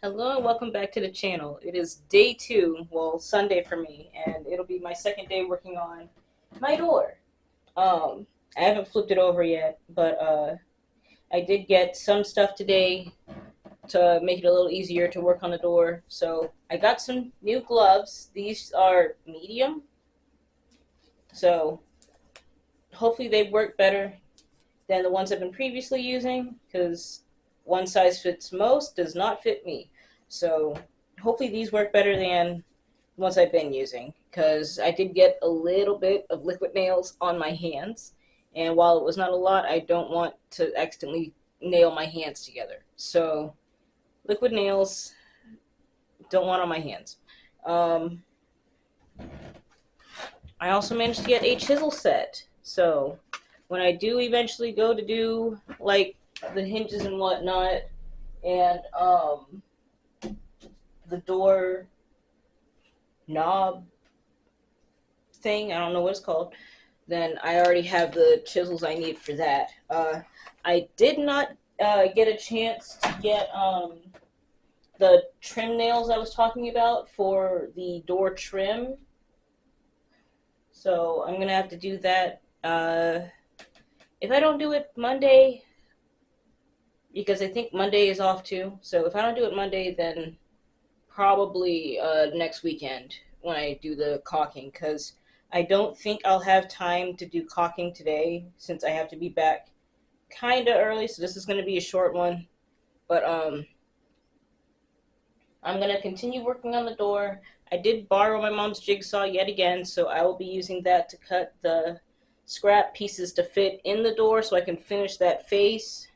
Hello and welcome back to the channel. It is day 2, well, Sunday for me, and it'll be my second day working on my door. I haven't flipped it over yet, but I did get some stuff today to make it a little easier to work on the door. So I got some new gloves. These are medium, so hopefully they work better than the ones I've been previously using, because one size fits most does not fit me. So hopefully these work better than the ones I've been using, because I did get a little bit of liquid nails on my hands, and while it was not a lot, I don't want to accidentally nail my hands together. So liquid nails, don't want on my hands. I also managed to get a chisel set, so when I do eventually go to do like the hinges and whatnot, and the door knob thing, I don't know what it's called, then I already have the chisels I need for that. I did not get a chance to get the trim nails I was talking about for the door trim, so I'm gonna have to do that. If I don't do it Monday, because I think Monday is off too, so if I don't do it Monday, then probably next weekend when I do the caulking, because I don't think I'll have time to do caulking today since I have to be back kind of early, so this is going to be a short one. But I'm going to continue working on the door. I did borrow my mom's jigsaw yet again, so I will be using that to cut the scrap pieces to fit in the door so I can finish that face.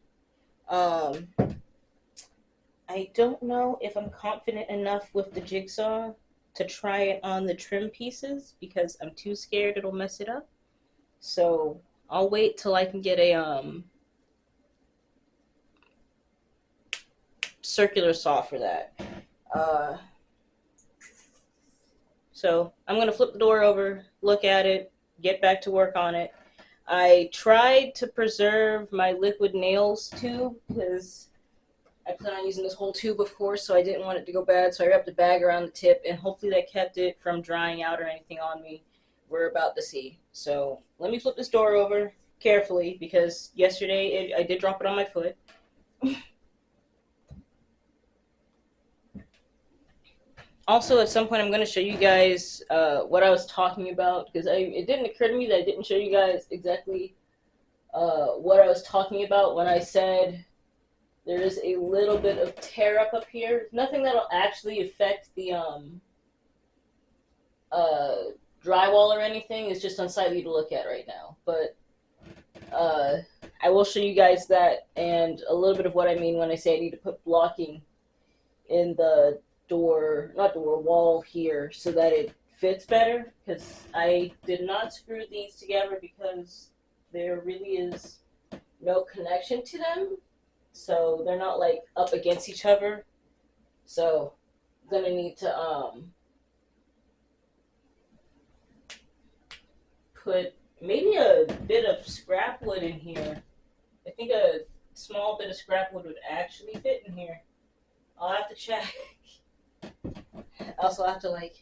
I don't know if I'm confident enough with the jigsaw to try it on the trim pieces because I'm too scared it'll mess it up. So I'll wait till I can get a circular saw for that. Uh, so I'm going to flip the door over, look at it, get back to work on it. I tried to preserve my liquid nails tube because I plan on using this whole tube, of course, so I didn't want it to go bad, so I wrapped a bag around the tip, and hopefully that kept it from drying out or anything on me. We're about to see. So let me flip this door over carefully, because yesterday I did drop it on my foot. Also, at some point, I'm going to show you guys what I was talking about, because it didn't occur to me that I didn't show you guys exactly what I was talking about when I said there is a little bit of tear up here. Nothing that'll actually affect the drywall or anything. It's just unsightly to look at right now. But I will show you guys that and a little bit of what I mean when I say I need to put blocking in the door, not door, wall here so that it fits better. Because I did not screw these together because there really is no connection to them. So they're not like up against each other. So I'm gonna need to put maybe a bit of scrap wood in here. I think a small bit of scrap wood would actually fit in here. I'll have to check. I also have to like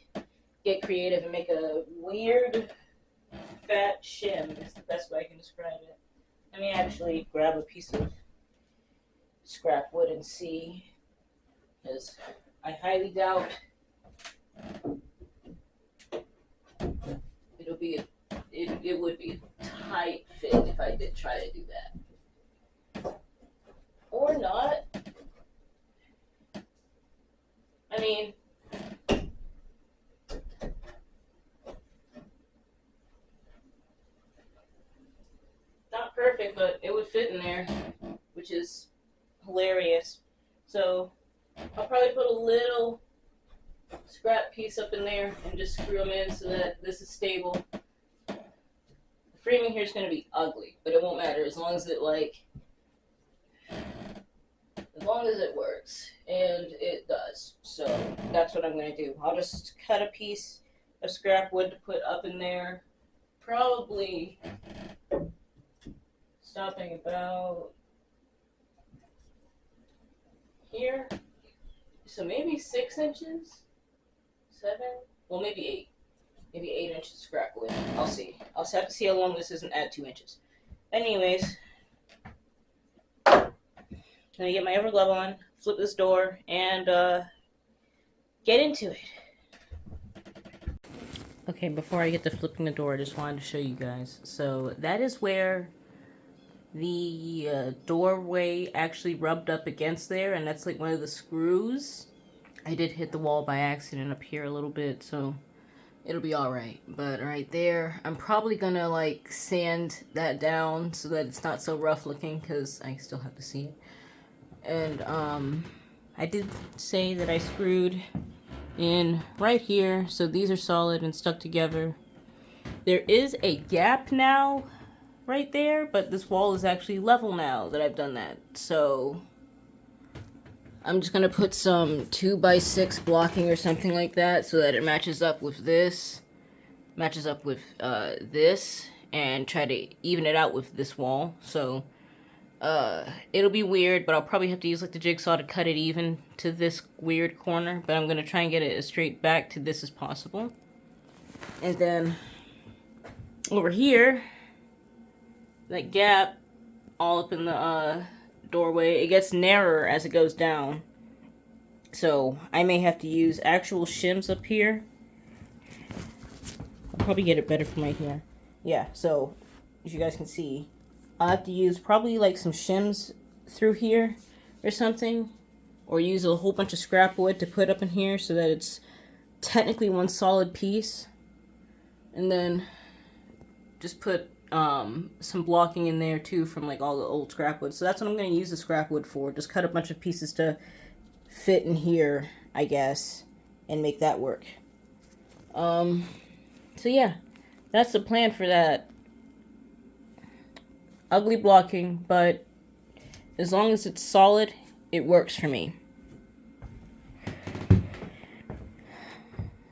get creative and make a weird fat shim. Is the best way I can describe it. Let me actually grab a piece of scrap wood and see, because I highly doubt it would be a tight fit if I did try to do that. Or not. I mean, not perfect, but it would fit in there, which is hilarious. So I'll probably put a little scrap piece up in there and just screw them in so that this is stable. The framing here is going to be ugly, but it won't matter as long as it works, and it does. So that's what I'm going to do. I'll just cut a piece of scrap wood to put up in there, probably stopping about here. So maybe 6 inches, 7, well maybe 8. Maybe 8 inches scrap wood. I'll see. I'll have to see how long this is and add 2 inches. Anyways, gonna get my Everglove on, flip this door, and get into it. Okay, before I get to flipping the door, I just wanted to show you guys. So that is where the doorway actually rubbed up against there, and that's like one of the screws. I did hit the wall by accident up here a little bit, so it'll be alright. But right there, I'm probably gonna like sand that down so that it's not so rough looking, because I still have to see it. And I did say that I screwed in right here, so these are solid and stuck together. There is a gap now right there, but this wall is actually level now that I've done that. So I'm just gonna put some 2x6 blocking or something like that so that it matches up with this, this, and try to even it out with this wall. So it'll be weird, but I'll probably have to use like the jigsaw to cut it even to this weird corner, but I'm gonna try and get it as straight back to this as possible. And then over here, that gap all up in the doorway, it gets narrower as it goes down. So I may have to use actual shims up here. I'll probably get it better from right here. Yeah, so as you guys can see, I'll have to use probably like some shims through here or something, or use a whole bunch of scrap wood to put up in here so that it's technically one solid piece. And then just put some blocking in there too from like all the old scrap wood. So that's what I'm going to use the scrap wood for. Just cut a bunch of pieces to fit in here, I guess, and make that work. So yeah, that's the plan for that. Ugly blocking, but as long as it's solid, it works for me.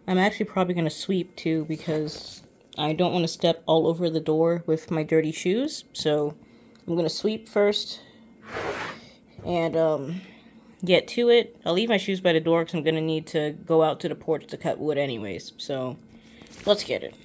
I'm actually probably going to sweep too, because I don't want to step all over the door with my dirty shoes. So I'm going to sweep first and get to it. I'll leave my shoes by the door because I'm going to need to go out to the porch to cut wood anyways. So let's get it.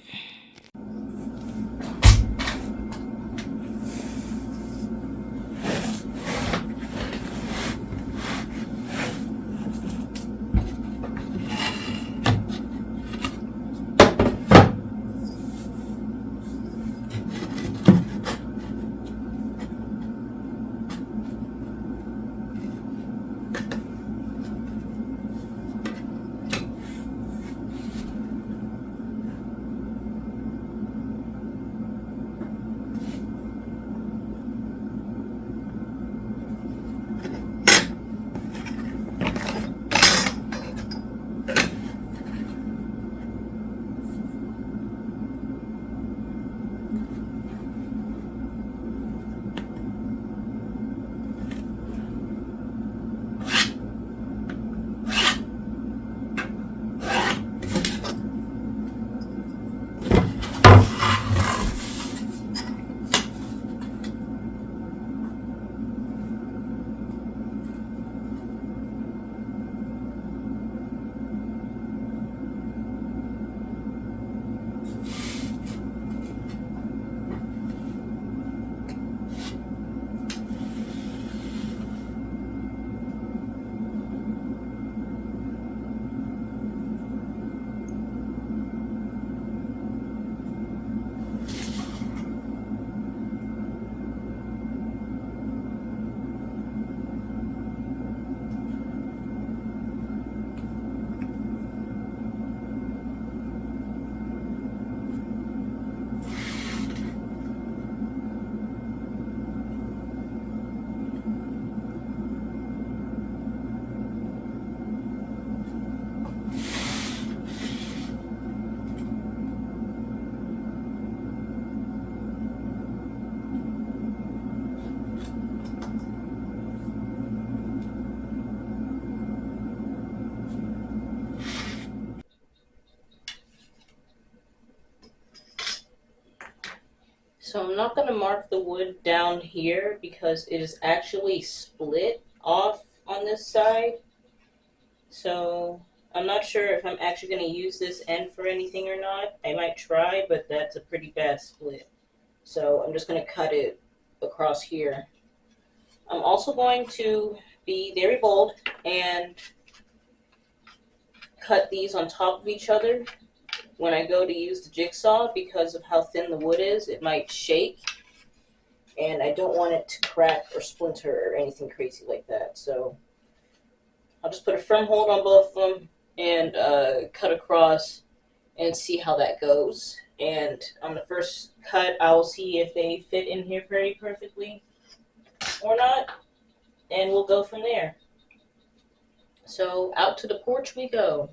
So I'm not going to mark the wood down here because it is actually split off on this side. So I'm not sure if I'm actually going to use this end for anything or not. I might try, but that's a pretty bad split. So I'm just going to cut it across here. I'm also going to be very bold and cut these on top of each other when I go to use the jigsaw. Because of how thin the wood is, it might shake, and I don't want it to crack or splinter or anything crazy like that. So I'll just put a firm hold on both of them and cut across and see how that goes. And on the first cut, I'll see if they fit in here very perfectly or not, and we'll go from there. So out to the porch we go.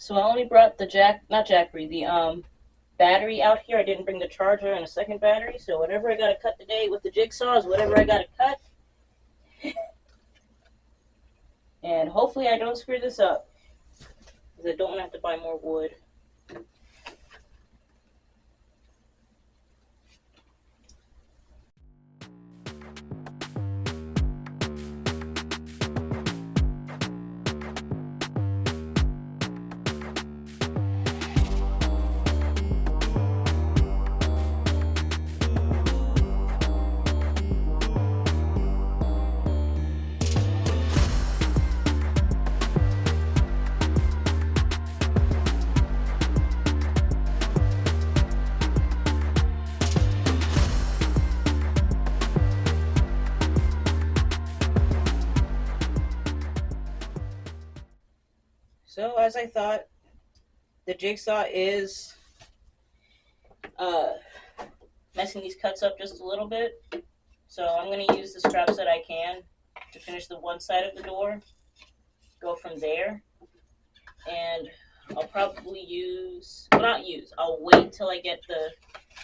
So I only brought the the battery out here. I didn't bring the charger and a second battery. So whatever I gotta cut today with the jigsaw is whatever I gotta cut. And hopefully I don't screw this up, because I don't want to have to buy more wood. So as I thought, the jigsaw is uh, messing these cuts up just a little bit. So I'm going to use the scraps that I can to finish the one side of the door, go from there, and I'll probably I'll wait till I get the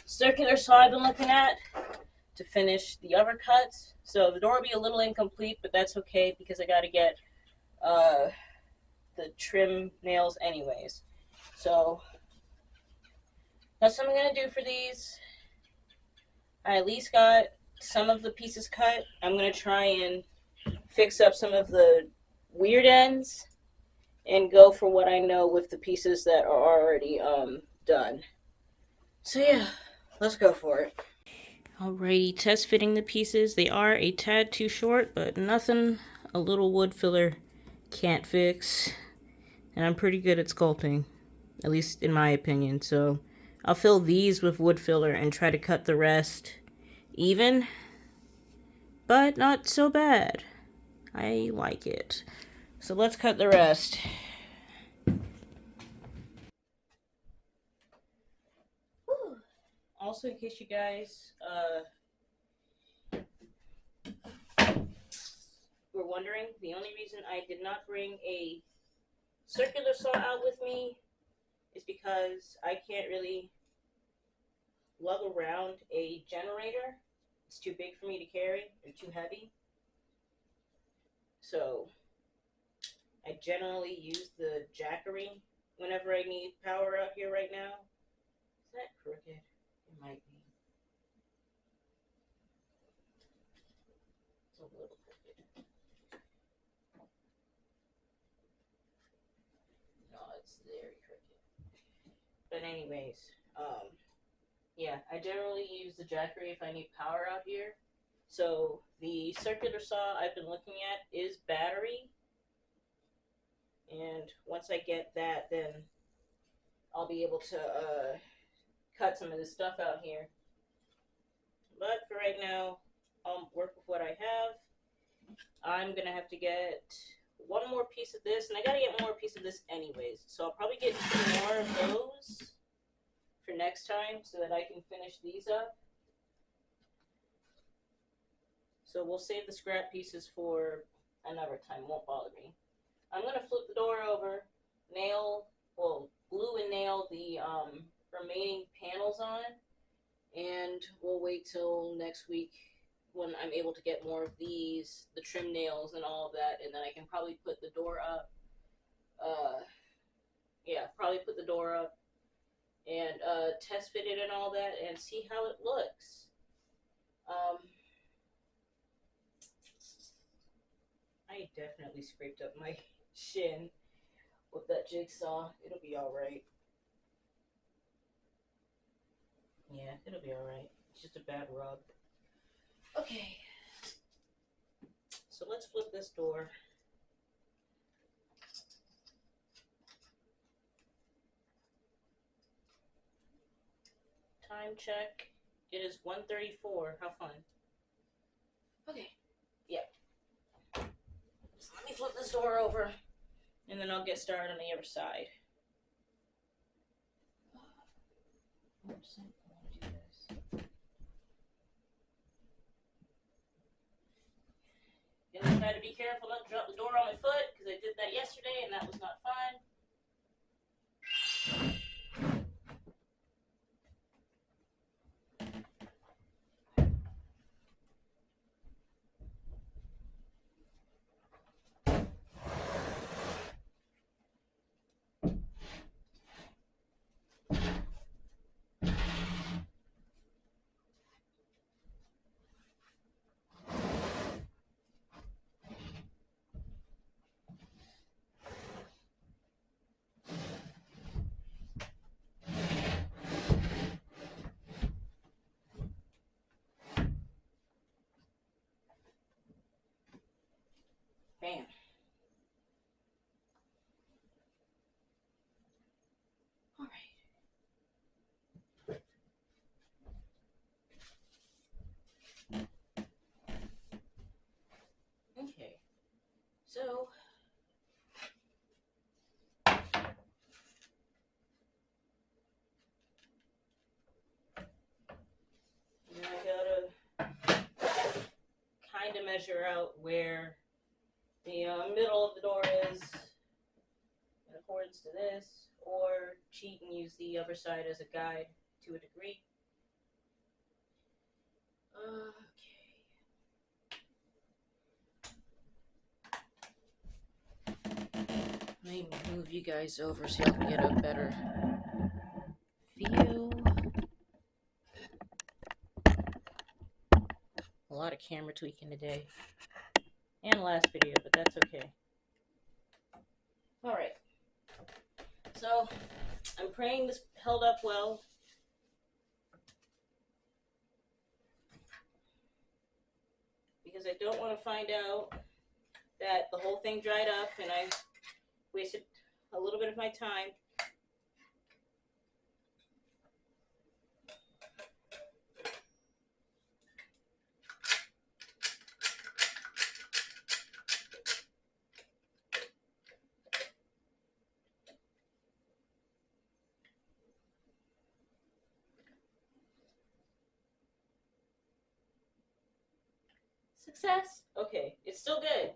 circular saw I've been looking at to finish the other cuts. So the door will be a little incomplete, but that's okay because I got to get uh, the trim nails anyways. So that's what I'm going to do for these. I at least got some of the pieces cut. I'm going to try and fix up some of the weird ends and go for what I know with the pieces that are already done. So yeah, let's go for it. Alrighty, test fitting the pieces. They are a tad too short, but nothing a little wood filler can't fix. And I'm pretty good at sculpting, at least in my opinion. So I'll fill these with wood filler and try to cut the rest even, but not so bad. I like it. So let's cut the rest. Also, in case you guys were wondering, the only reason I did not bring a circular saw out with me is because I can't really lug around a generator. It's too big for me to carry or too heavy. So I generally use the jackery whenever I need power out here right now. Is that crooked? It might be. It's a little crooked. No, it's very crooked. But anyways, yeah, I generally use the jackery if I need power out here. So the circular saw I've been looking at is battery. And once I get that, then I'll be able to cut some of this stuff out here. But for right now, I'll work with what I have. I'm going to have to get one more piece of this, and I got to get one more piece of this anyways. So I'll probably get 2 more of those for next time so that I can finish these up. So we'll save the scrap pieces for another time. Won't bother me. I'm going to flip the door over, glue and nail the remaining panels on, and we'll wait till next week when I'm able to get more of these, the trim nails and all of that, and then I can probably put the door up. Yeah, probably put the door up and test fit it and all that and see how it looks. I definitely scraped up my shin with that jigsaw. It'll be alright. Yeah, it'll be alright. It's just a bad rub. Okay. So let's flip this door. Time check. It is 1:34. How fun. Okay. Yep. So let me flip this door over, and then I'll get started on the other side. Gonna try to be careful not to drop the door on my foot, because I did that yesterday, and that was not fun. Bam. All right. Okay. So now I gotta kind of measure out where the middle of the door is in accordance to this, or cheat and use the other side as a guide to a degree. Okay. Let me move you guys over so you can get a better view. A lot of camera tweaking today. And last video, but that's okay. Alright. So, I'm praying this held up well. Because I don't want to find out that the whole thing dried up and I wasted a little bit of my time. Success. Okay, it's still good.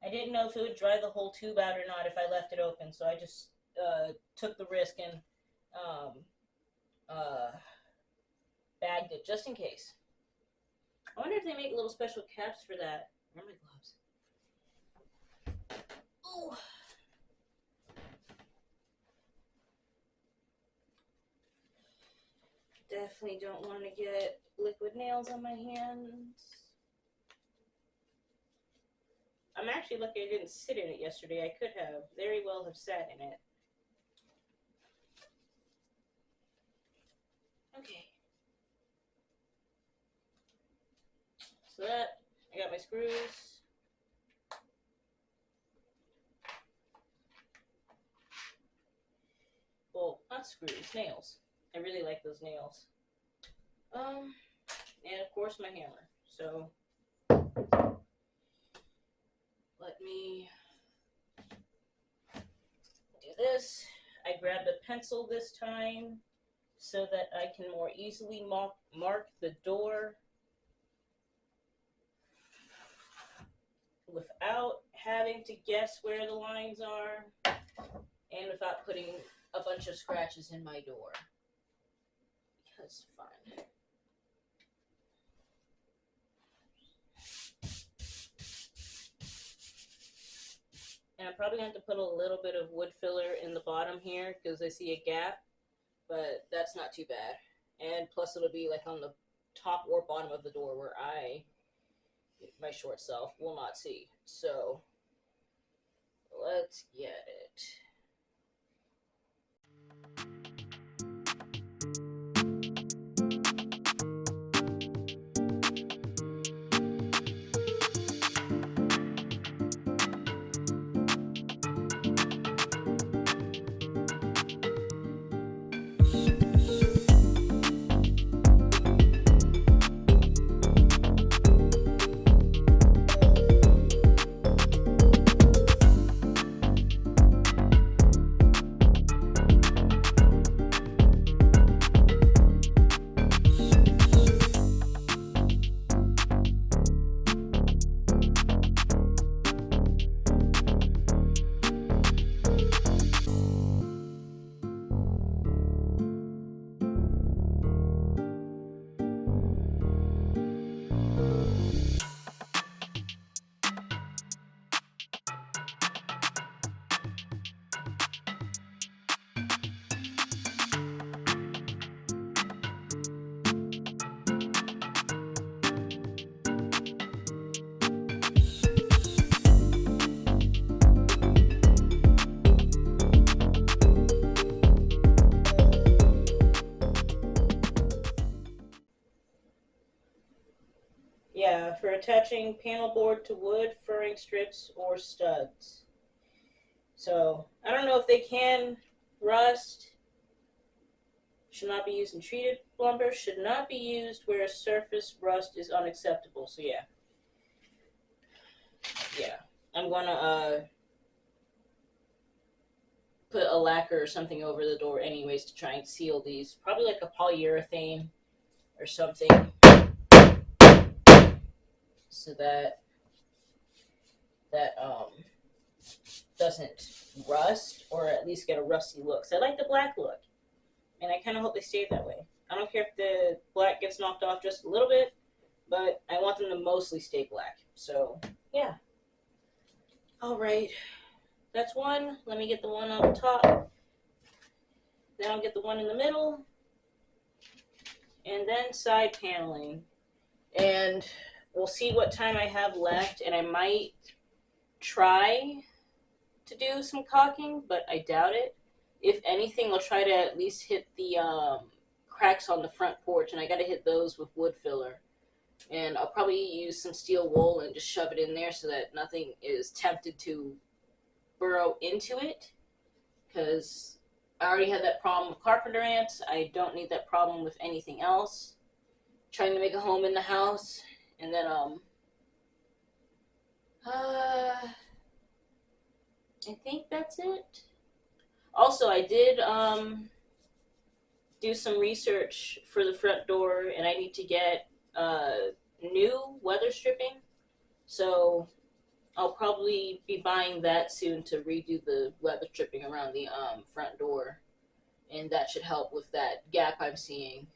I didn't know if it would dry the whole tube out or not if I left it open, so I just took the risk and bagged it just in case. I wonder if they make little special caps for that. Where are my gloves? Ooh. Definitely don't want to get liquid nails on my hands. I'm actually lucky I didn't sit in it yesterday. I could have very well have sat in it. Okay. So that, I got my screws. Well, not screws, nails. I really like those nails. And of course my hammer. So let me do this. I grabbed a pencil this time so that I can more easily mark the door without having to guess where the lines are and without putting a bunch of scratches in my door. That's fine. And I'm probably going to have to put a little bit of wood filler in the bottom here because I see a gap, but that's not too bad. And plus it'll be like on the top or bottom of the door where my short self, will not see. So let's get it. Yeah, for attaching panel board to wood, furring strips, or studs. So, I don't know if they can rust. Should not be used in treated lumber. Should not be used where a surface rust is unacceptable. So, yeah. Yeah. I'm going to put a lacquer or something over the door anyways to try and seal these. Probably like a polyurethane or something. So that doesn't rust, or at least get a rusty look. So I like the black look, and I kind of hope they stay that way. I don't care if the black gets knocked off just a little bit, but I want them to mostly stay black. So yeah. All right, that's one. Let me get the one on the top. Then I'll get the one in the middle, and then side paneling. And we'll see what time I have left, and I might try to do some caulking, but I doubt it. If anything, I'll try to at least hit the cracks on the front porch, and I got to hit those with wood filler. And I'll probably use some steel wool and just shove it in there so that nothing is tempted to burrow into it, because I already had that problem with carpenter ants. I don't need that problem with anything else. Trying to make a home in the house, and then I think that's it. Also, I did do some research for the front door, and I need to get new weather stripping. So I'll probably be buying that soon to redo the weather stripping around the front door, and that should help with that gap I'm seeing.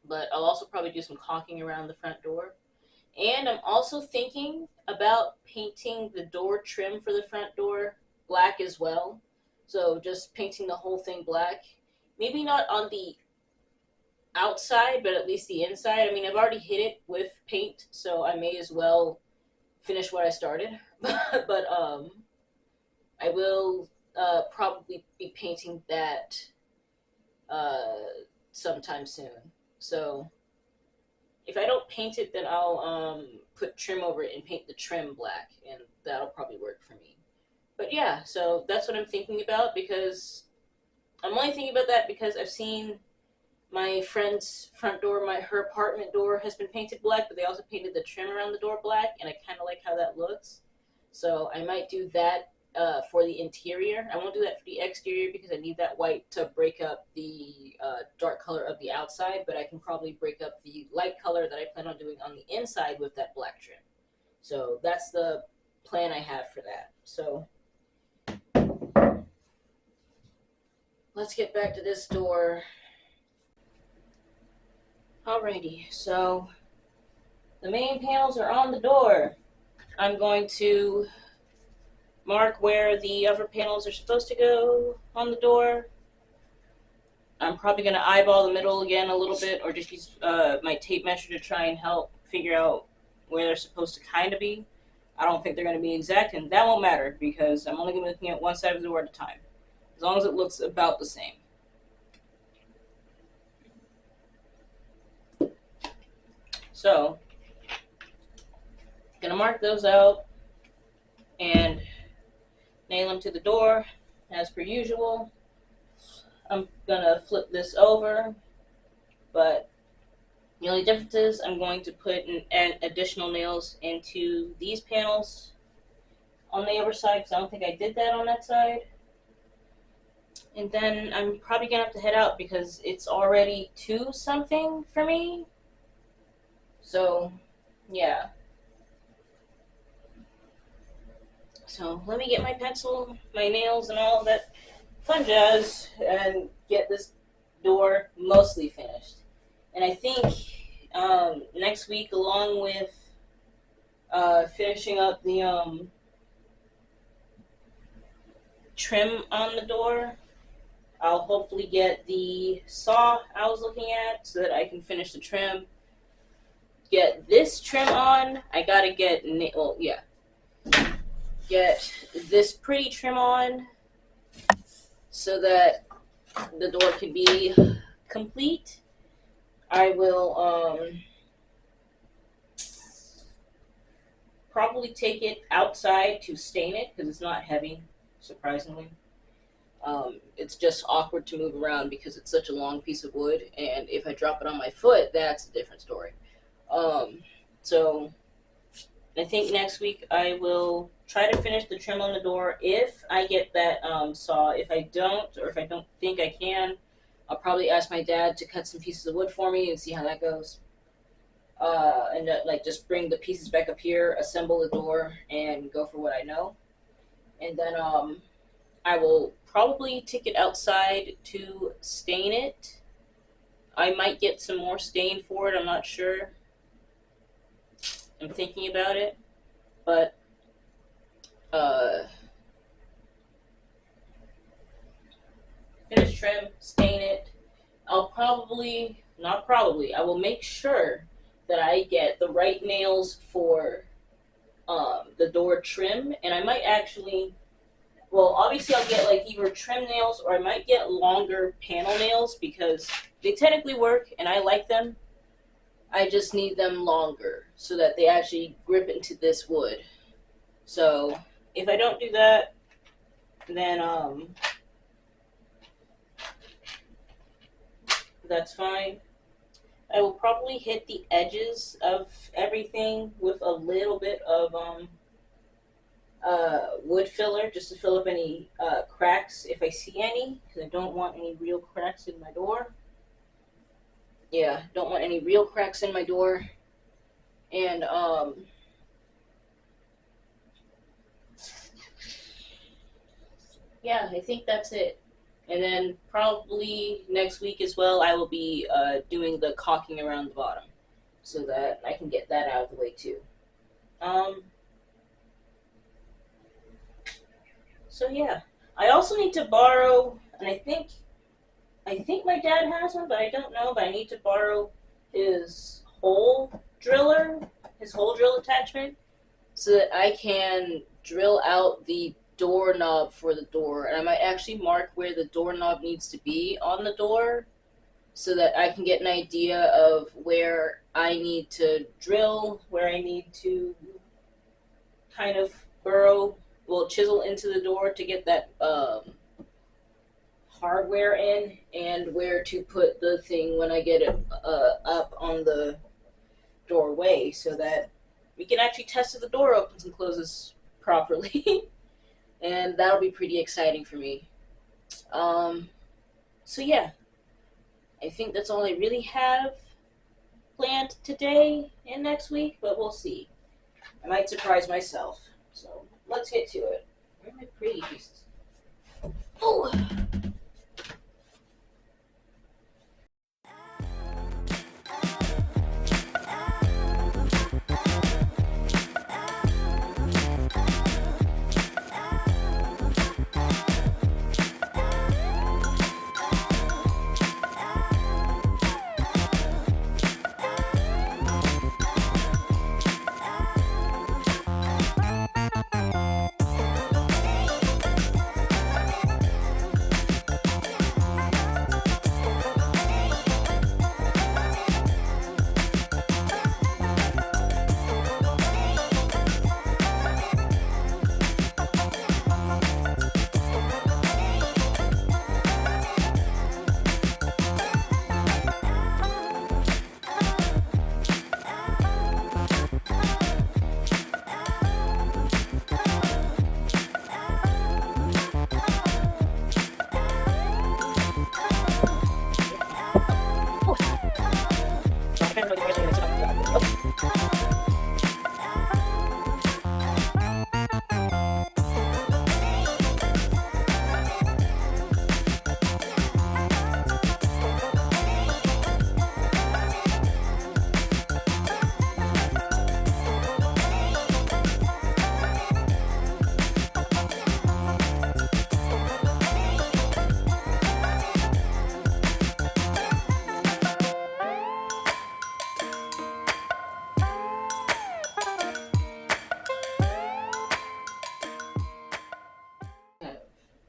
But I'll also probably do some caulking around the front door. And I'm also thinking about painting the door trim for the front door black as well. So just painting the whole thing black. Maybe not on the outside, but at least the inside. I mean, I've already hit it with paint, so I may as well finish what I started. But I will probably be painting that sometime soon. So if I don't paint it, then I'll put trim over it and paint the trim black, and that'll probably work for me. But yeah, so that's what I'm thinking about, because I'm only thinking about that because I've seen my friend's front door, her apartment door has been painted black, but they also painted the trim around the door black, and I kind of like how that looks. So I might do that for the interior. I won't do that for the exterior because I need that white to break up the dark color of the outside, but I can probably break up the light color that I plan on doing on the inside with that black trim. So that's the plan I have for that. So let's get back to this door. Alrighty, so the main panels are on the door. I'm going to mark where the other panels are supposed to go on the door. I'm probably going to eyeball the middle again a little bit, or just use my tape measure to try and help figure out where they're supposed to kind of be. I don't think they're going to be exact, and that won't matter because I'm only going to be looking at one side of the door at a time, as long as it looks about the same. So, going to mark those out and nail them to the door as per usual. I'm going to flip this over, but the only difference is I'm going to put additional nails into these panels on the other side because I don't think I did that on that side. And then I'm probably going to have to head out because it's already 2-something for me. So, yeah. So, let me get my pencil, my nails, and all of that fun jazz and get this door mostly finished. And I think next week, along with finishing up the trim on the door, I'll hopefully get the saw I was looking at so that I can finish the trim. Get this trim on. I gotta get, get this pretty trim on so that the door can be complete. I will probably take it outside to stain it because it's not heavy, surprisingly. It's just awkward to move around because it's such a long piece of wood, and if I drop it on my foot, that's a different story. So I think next week I will try to finish the trim on the door if I get that saw. If I don't, or if I don't think I can, I'll probably ask my dad to cut some pieces of wood for me and see how that goes. And like just bring the pieces back up here, assemble the door, and go for what I know. And then I will probably take it outside to stain it. I might get some more stain for it, I'm not sure. I'm thinking about it, but finish trim, stain it. I'll probably, not probably, I will make sure that I get the right nails for the door trim, and I might actually, well, obviously I'll get like either trim nails or I might get longer panel nails because they technically work and I like them. I just need them longer so that they actually grip into this wood. So if I don't do that, then that's fine. I will probably hit the edges of everything with a little bit of wood filler just to fill up any cracks if I see any, because I don't want any real cracks in my door. Yeah, don't want any real cracks in my door. And yeah, I think that's it. And then probably next week as well, I will be doing the caulking around the bottom so that I can get that out of the way too. So yeah, I also need to borrow, and I think my dad has one, but I don't know, but I need to borrow his hole driller, his hole drill attachment, so that I can drill out the doorknob for the door. And I might actually mark where the doorknob needs to be on the door so that I can get an idea of where I need to drill, where I need to kind of chisel into the door to get that hardware in, and where to put the thing when I get it up on the doorway so that we can actually test if the door opens and closes properly. And that'll be pretty exciting for me. So yeah, I think that's all I really have planned today and next week, but we'll see. I might surprise myself. So let's get to it. Where are my pretty pieces? Oh!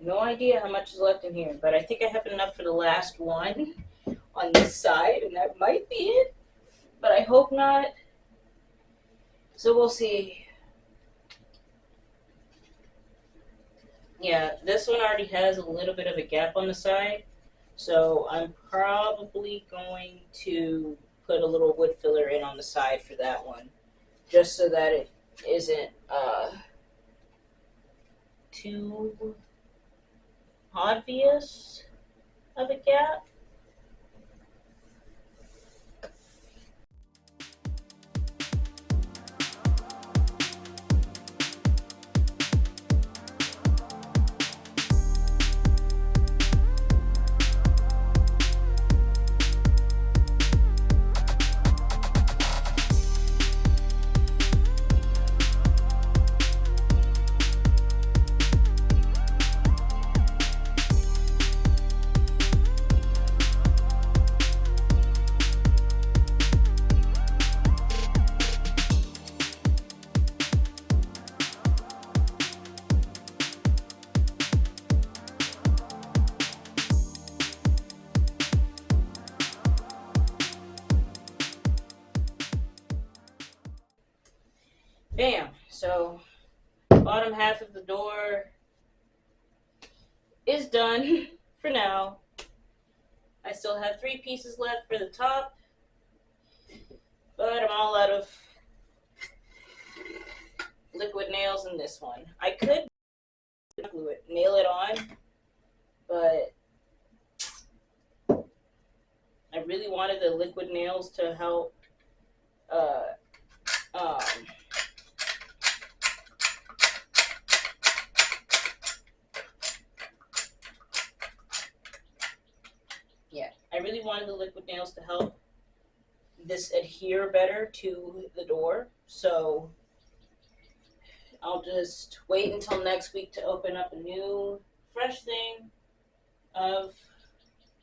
No idea how much is left in here, but I think I have enough for the last one on this side, and that might be it, but I hope not. So we'll see. Yeah, this one already has a little bit of a gap on the side, so I'm probably going to put a little wood filler in on the side for that one, just so that it isn't too obvious of a gap. Bam. So bottom half of the door is done for now. I still have 3 pieces left for the top, but I'm all out of liquid nails in this one. I could nail it on, but I really wanted the liquid nails to help um, I really wanted the liquid nails to help this adhere better to the door. So I'll just wait until next week to open up a new, fresh thing of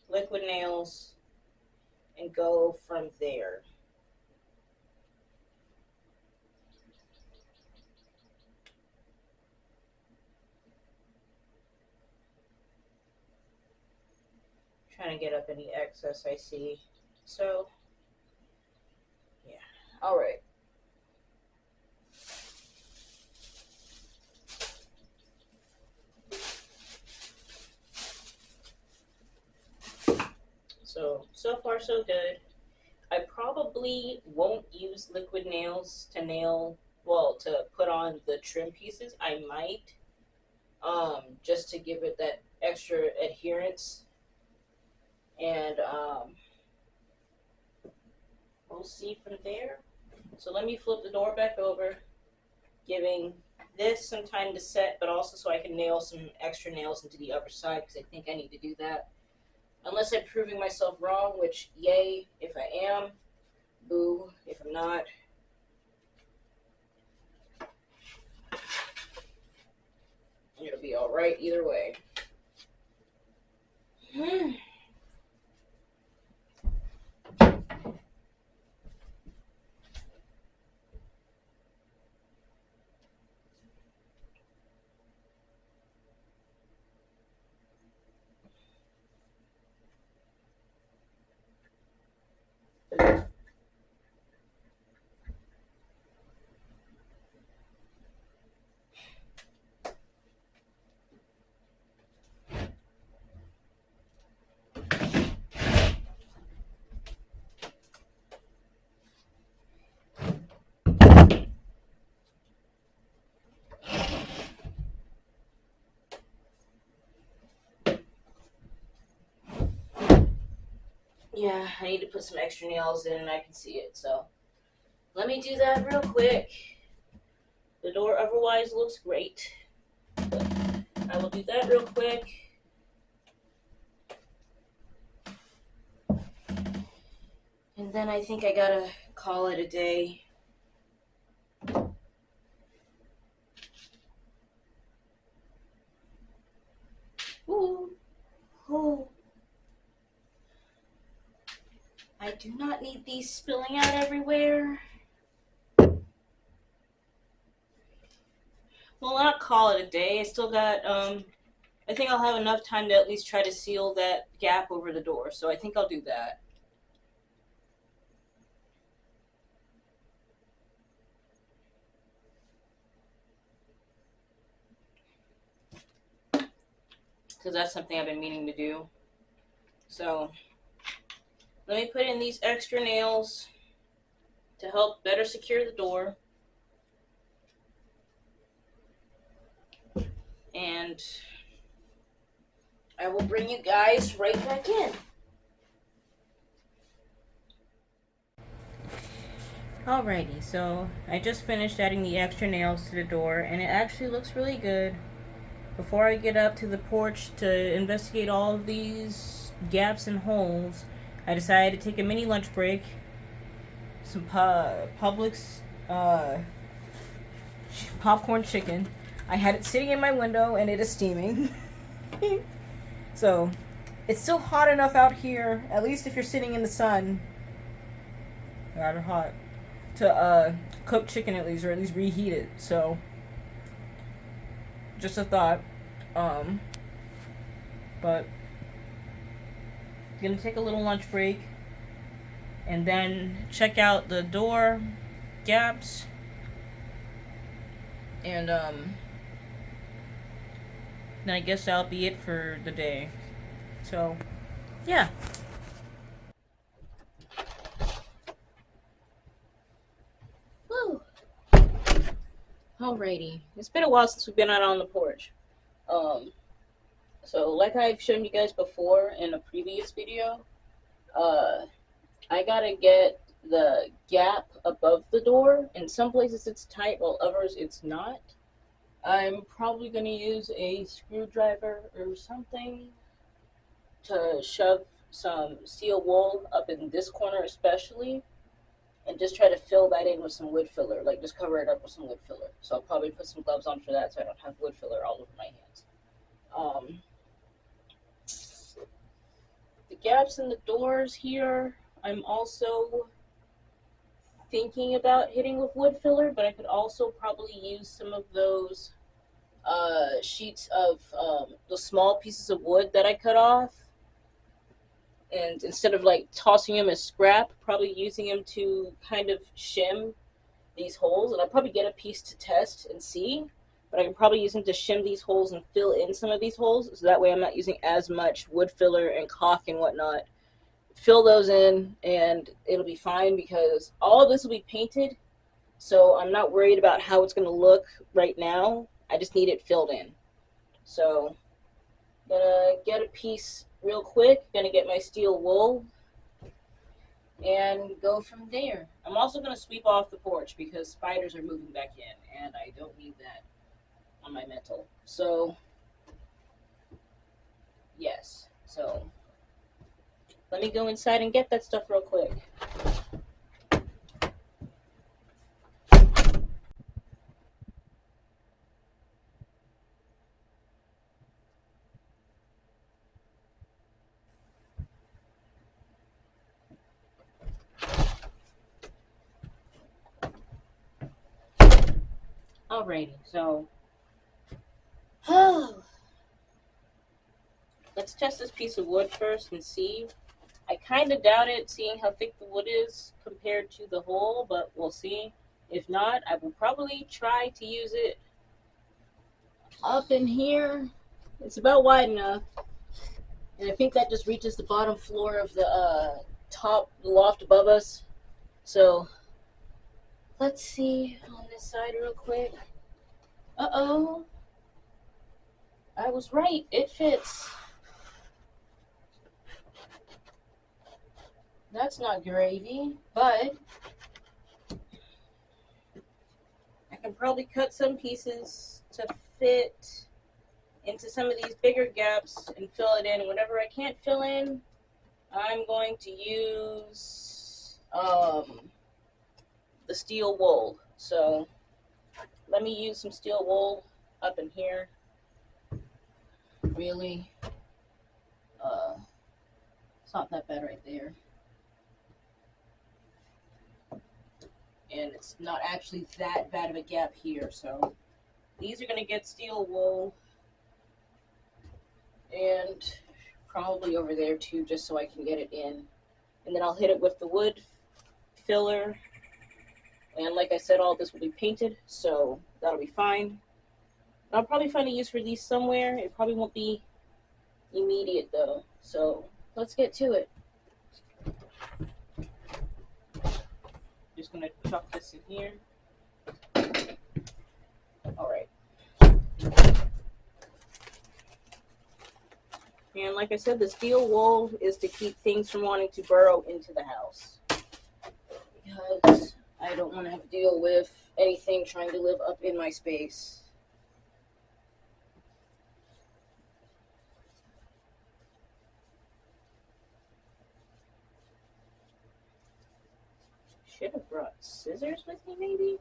liquid nails and go from there. Trying to get up any excess I see. So, yeah. All right. So far so good. I probably won't use liquid nails to nail, well, to put on the trim pieces. I might, just to give it that extra adherence. And we'll see from there. So let me flip the door back over, giving this some time to set, but also so I can nail some extra nails into the upper side, because I think I need to do that. Unless I'm proving myself wrong, which, yay, if I am, boo, if I'm not. It'll be alright either way. Yeah, I need to put some extra nails in and I can see it, so let me do that real quick. The door otherwise looks great, but I will do that real quick. And then I think I gotta call it a day. Ooh. Ooh. I do not need these spilling out everywhere. Well, not call it a day. I still got I think I'll have enough time to at least try to seal that gap over the door. So I think I'll do that. Because that's something I've been meaning to do. So let me put in these extra nails to help better secure the door. And I will bring you guys right back in. Alrighty, so I just finished adding the extra nails to the door, and it actually looks really good. Before I get up to the porch to investigate all of these gaps and holes, I decided to take a mini lunch break. Some Publix popcorn chicken. I had it sitting in my window, and it is steaming. So, it's still hot enough out here, at least if you're sitting in the sun. Rather hot. To cook chicken at least, or at least reheat it. So, just a thought. But gonna take a little lunch break and then check out the door gaps, and then I guess that'll be it for the day. So yeah. Woo. Alrighty, it's been a while since we've been out on the porch. So like I've shown you guys before in a previous video, I gotta get the gap above the door. In some places it's tight, while others it's not. I'm probably gonna use a screwdriver or something to shove some steel wool up in this corner especially, and just try to fill that in with some wood filler, like just cover it up with some wood filler. So I'll probably put some gloves on for that so I don't have wood filler all over my hands. The gaps in the doors here, I'm also thinking about hitting with wood filler, but I could also probably use some of those sheets of the small pieces of wood that I cut off, and instead of like tossing them as scrap, probably using them to kind of shim these holes. And I'll probably get a piece to test and see, but I can probably use them to shim these holes and fill in some of these holes, so that way I'm not using as much wood filler and caulk and whatnot. Fill those in and it'll be fine, because all of this will be painted, so I'm not worried about how it's going to look right now. I just need it filled in. So gonna get a piece real quick, gonna get my steel wool and go from there. I'm also gonna sweep off the porch because spiders are moving back in and I don't need that on my mental. So yes, so let me go inside and get that stuff real quick. Alrighty, so let's test this piece of wood first and see. I kind of doubt it, seeing how thick the wood is compared to the hole, but we'll see. If not, I will probably try to use it up in here. It's about wide enough, and I think that just reaches the bottom floor of the top loft above us. So let's see on this side real quick. Uh-oh. I was right. It fits. That's not gravy, but I can probably cut some pieces to fit into some of these bigger gaps and fill it in. And whatever I can't fill in, I'm going to use the steel wool. So let me use some steel wool up in here. Really, it's not that bad right there. And it's not actually that bad of a gap here. So these are going to get steel wool. and probably over there too, just so I can get it in. And then I'll hit it with the wood filler. And like I said, all this will be painted, so that'll be fine. I'll probably find a use for these somewhere. It probably won't be immediate though. So let's get to it. Just gonna chuck this in here. Alright. And like I said, the steel wool is to keep things from wanting to burrow into the house. Because I don't want to have to deal with anything trying to live up in my space. Should have brought scissors with me, maybe?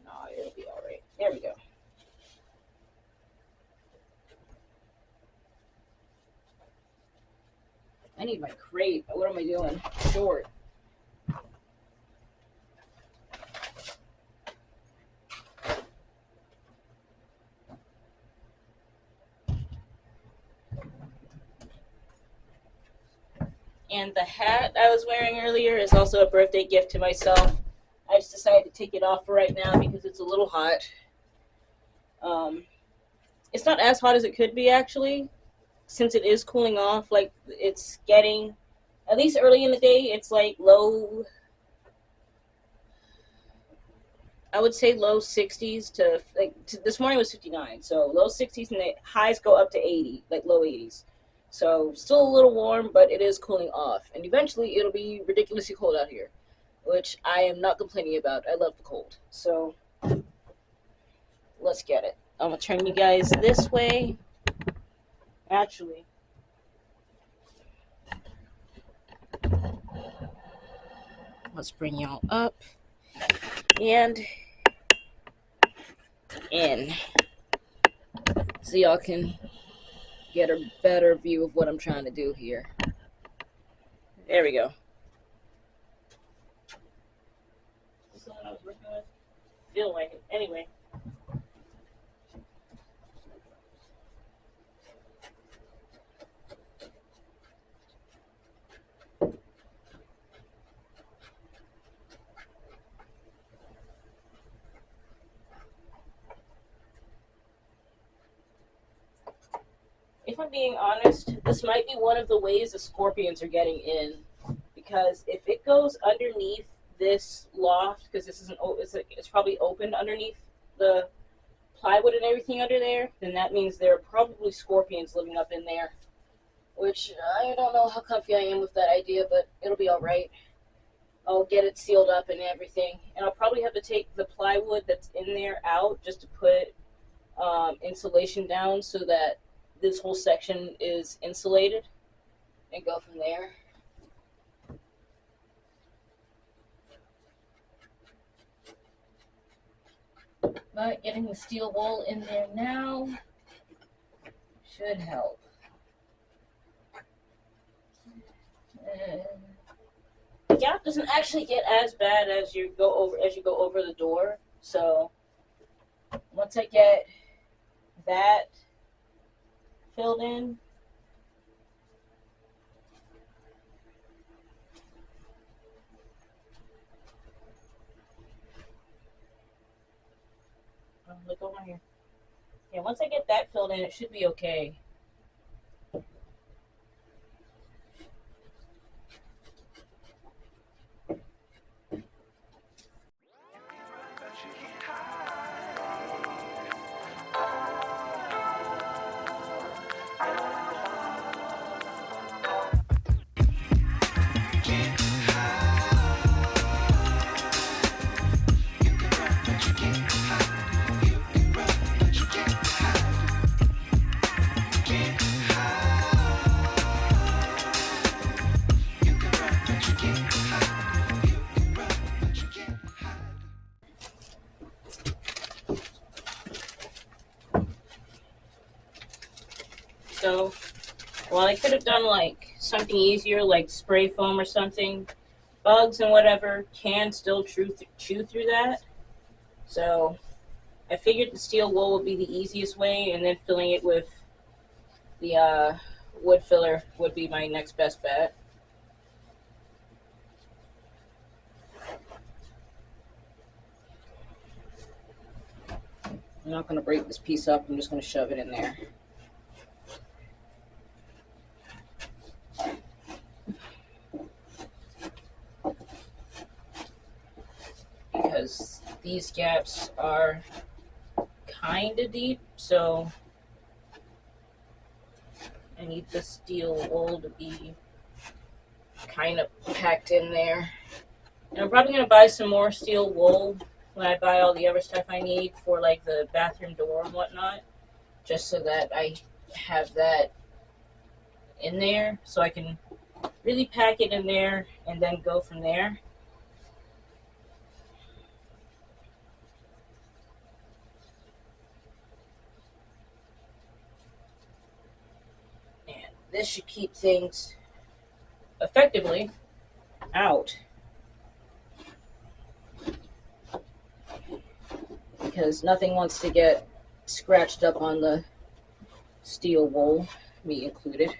No, it'll be alright. There we go. I need my crate. What am I doing? Short. And the hat I was wearing earlier is also a birthday gift to myself. I just decided to take it off for right now because it's a little hot. It's not as hot as it could be, actually, since it is cooling off. Like, it's getting, at least early in the day, it's like low, I would say low 60s to, like, this morning was 59, so low 60s, and the highs go up to 80, like low 80s. So still a little warm, but it is cooling off. And eventually it'll be ridiculously cold out here, which I am not complaining about. I love the cold. So let's get it. I'm going to turn you guys this way. Actually, let's bring y'all up and in so y'all can get a better view of what I'm trying to do here. There we go. Is this the one I was working with? Feel like it. Anyway. If I'm being honest, this might be one of the ways the scorpions are getting in, because if it goes underneath this loft, because this isn't, it's probably open underneath the plywood and everything under there, then that means there are probably scorpions living up in there, which I don't know how comfy I am with that idea, but it'll be all right. I'll get it sealed up and everything, and I'll probably have to take the plywood that's in there out just to put insulation down so that this whole section is insulated, and go from there. But getting the steel wool in there now should help. The gap doesn't actually get as bad as you go over the door. So once I get that filled in, look over here. Yeah, once I get that filled in, it should be okay. So, while I could have done like something easier, like spray foam or something, bugs and whatever can still chew through that. So, I figured the steel wool would be the easiest way, and then filling it with The wood filler would be my next best bet. I'm not going to break this piece up. I'm just going to shove it in there. Because these gaps are kind of deep, so I need the steel wool to be kind of packed in there. And I'm probably going to buy some more steel wool when I buy all the other stuff I need for like the bathroom door and whatnot, just so that I have that in there so I can really pack it in there and then go from there. And this should keep things effectively out, because nothing wants to get scratched up on the steel wool, me included.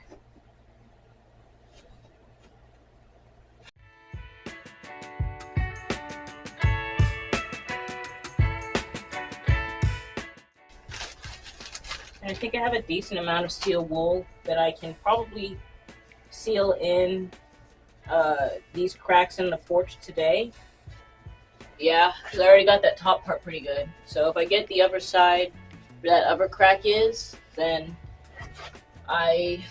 And I think I have a decent amount of steel wool that I can probably seal in these cracks in the porch today. Yeah, because I already got that top part pretty good. So if I get the other side where that other crack is, then I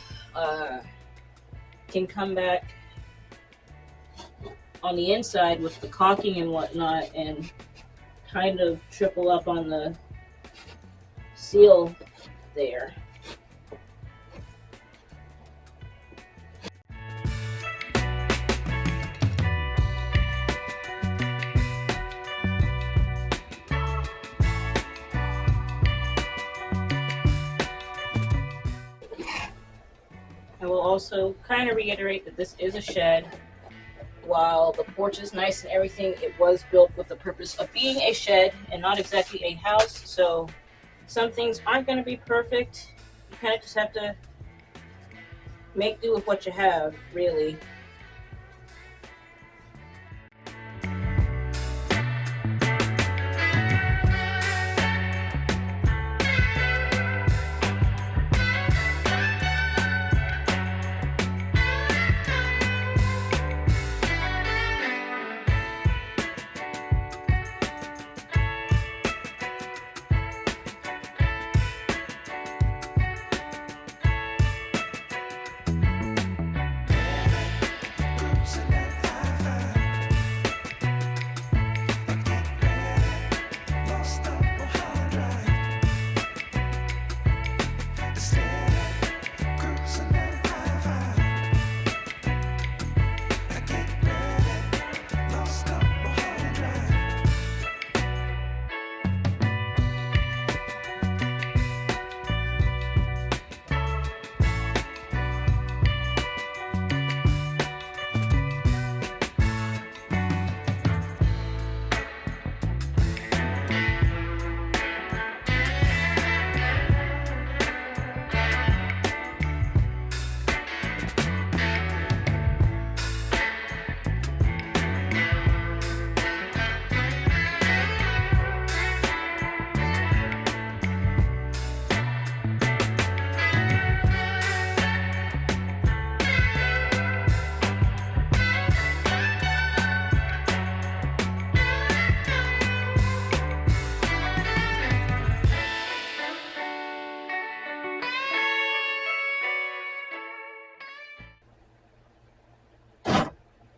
can come back on the inside with the caulking and whatnot and kind of triple up on the seal there. I will also kind of reiterate that this is a shed. While the porch is nice and everything, it was built with the purpose of being a shed and not exactly a house. So some things aren't going to be perfect. You kind of just have to make do with what you have, really.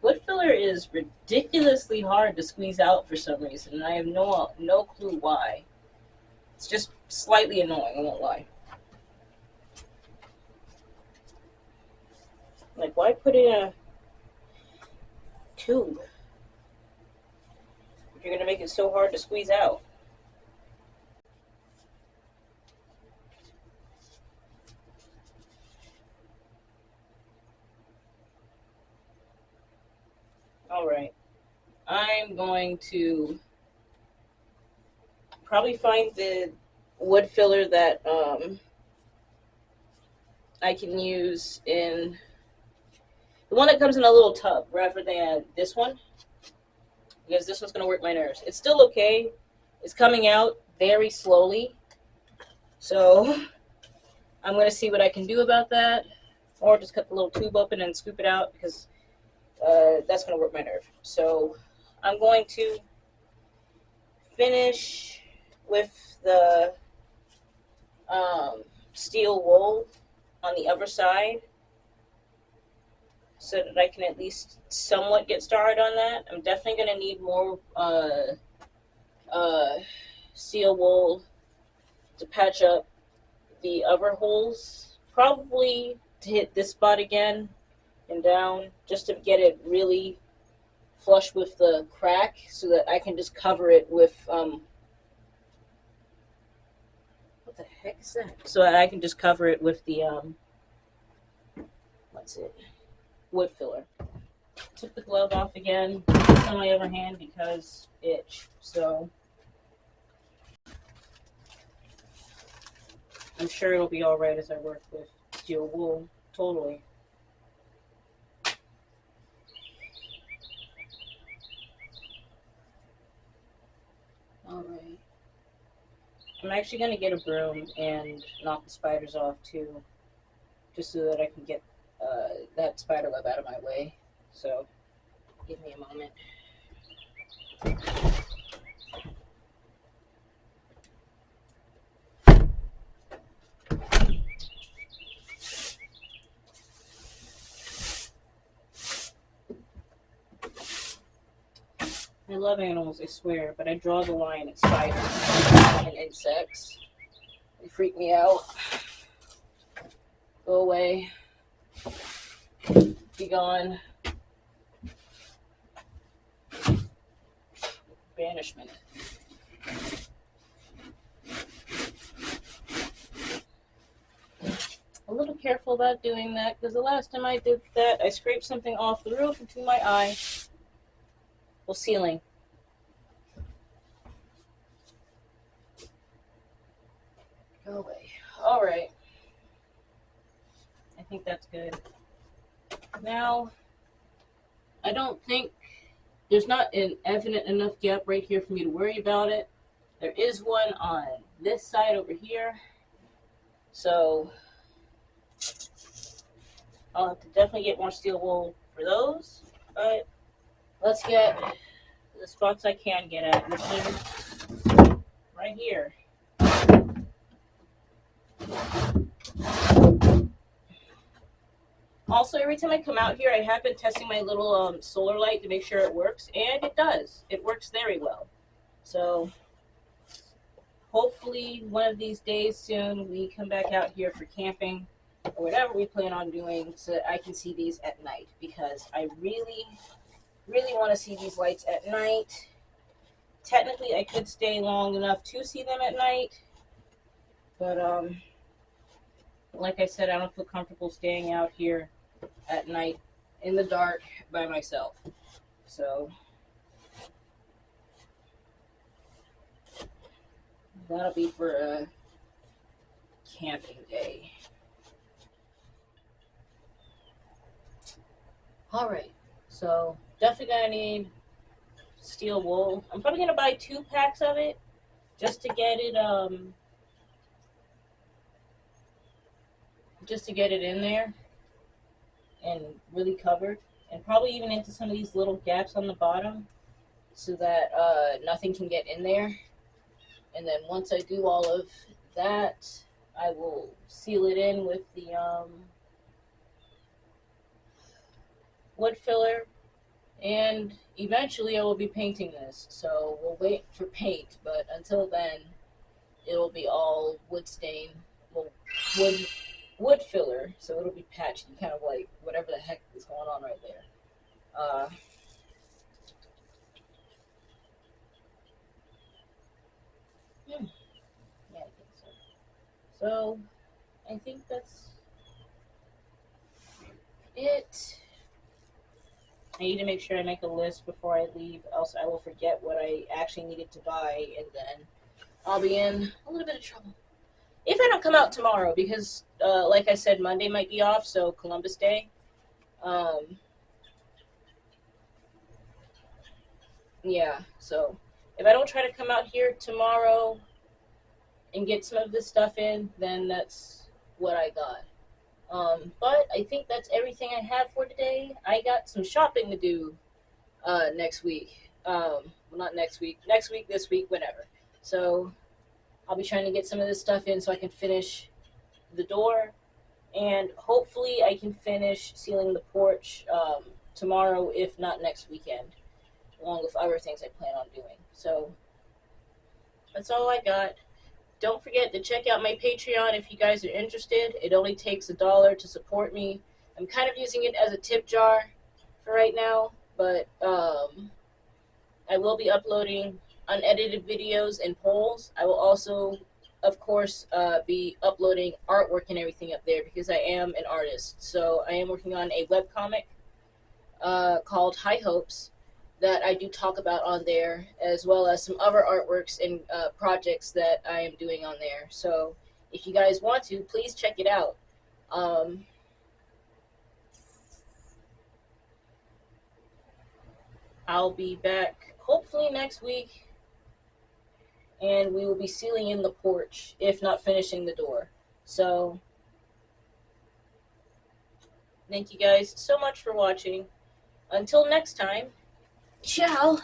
Wood filler is ridiculously hard to squeeze out for some reason, and I have no clue why. It's just slightly annoying, I won't lie. Like, why put it in a tube if you're going to make it so hard to squeeze out? Alright, I'm going to probably find the wood filler that I can use in the one that comes in a little tub rather than this one, because this one's going to work my nerves. It's still okay. It's coming out very slowly. So I'm going to see what I can do about that, or just cut the little tube open and scoop it out, because that's going to work my nerve. So I'm going to finish with the steel wool on the other side, so that I can at least somewhat get started on that. I'm definitely going to need more steel wool to patch up the other holes, probably to hit this spot again and down, just to get it really flush with the crack, so that I can just cover it with what the heck is that? So that I can just cover it with the what's it? Wood filler. Took the glove off again. It's on my other hand because itch. So I'm sure it'll be all right as I work with steel wool. Totally. All right. I'm actually going to get a broom and knock the spiders off too, just so that I can get that spider web out of my way. So give me a moment. I love animals, I swear, but I draw the line at spiders and insects. They freak me out. Go away. Be gone. Banishment. A little careful about doing that, because the last time I did that, I scraped something off the roof into my eye. Well, ceiling. Go away. All right. I think that's good. Now, I don't think there's not an evident enough gap right here for me to worry about it. There is one on this side over here. So I'll have to definitely get more steel wool for those. But let's get the spots I can get at, which is right here. Also, every time I come out here, I have been testing my little solar light to make sure it works, and it does. It works very well. So hopefully one of these days soon we come back out here for camping or whatever we plan on doing, so that I can see these at night, because I really want to see these lights at night. Technically, I could stay long enough to see them at night, but like I said, I don't feel comfortable staying out here at night in the dark by myself. So that'll be for a camping day. Alright, so definitely gonna need steel wool. I'm probably gonna buy 2 packs of it just to get it in there and really covered, and probably even into some of these little gaps on the bottom, so that nothing can get in there. And then once I do all of that, I will seal it in with the wood filler, and eventually I will be painting this. So we'll wait for paint, but until then it'll be all wood stain, well, wood filler, so it'll be patchy, kind of like whatever the heck is going on right there. Yeah, I think so. So I think that's it. I need to make sure I make a list before I leave, else I will forget what I actually needed to buy, and then I'll be in a little bit of trouble. if I don't come out tomorrow, because like I said, Monday might be off, so Columbus Day. Yeah, so if I don't try to come out here tomorrow and get some of this stuff in, then that's what I got. But I think that's everything I have for today. I got some shopping to do next week. Well, not next week. Next week, this week, whatever. So I'll be trying to get some of this stuff in so I can finish the door, and hopefully I can finish sealing the porch tomorrow, if not next weekend, along with other things I plan on doing. So that's all I got. Don't forget to check out my Patreon if you guys are interested. It only takes $1 to support me. I'm kind of using it as a tip jar for right now, but I will be uploading unedited videos and polls. I will also, of course, be uploading artwork and everything up there because I am an artist. So I am working on a webcomic called High Hopes that I do talk about on there, as well as some other artworks and projects that I am doing on there. So if you guys want to, please check it out. I'll be back hopefully next week, and we will be sealing in the porch, if not finishing the door. So thank you guys so much for watching. Until next time, ciao.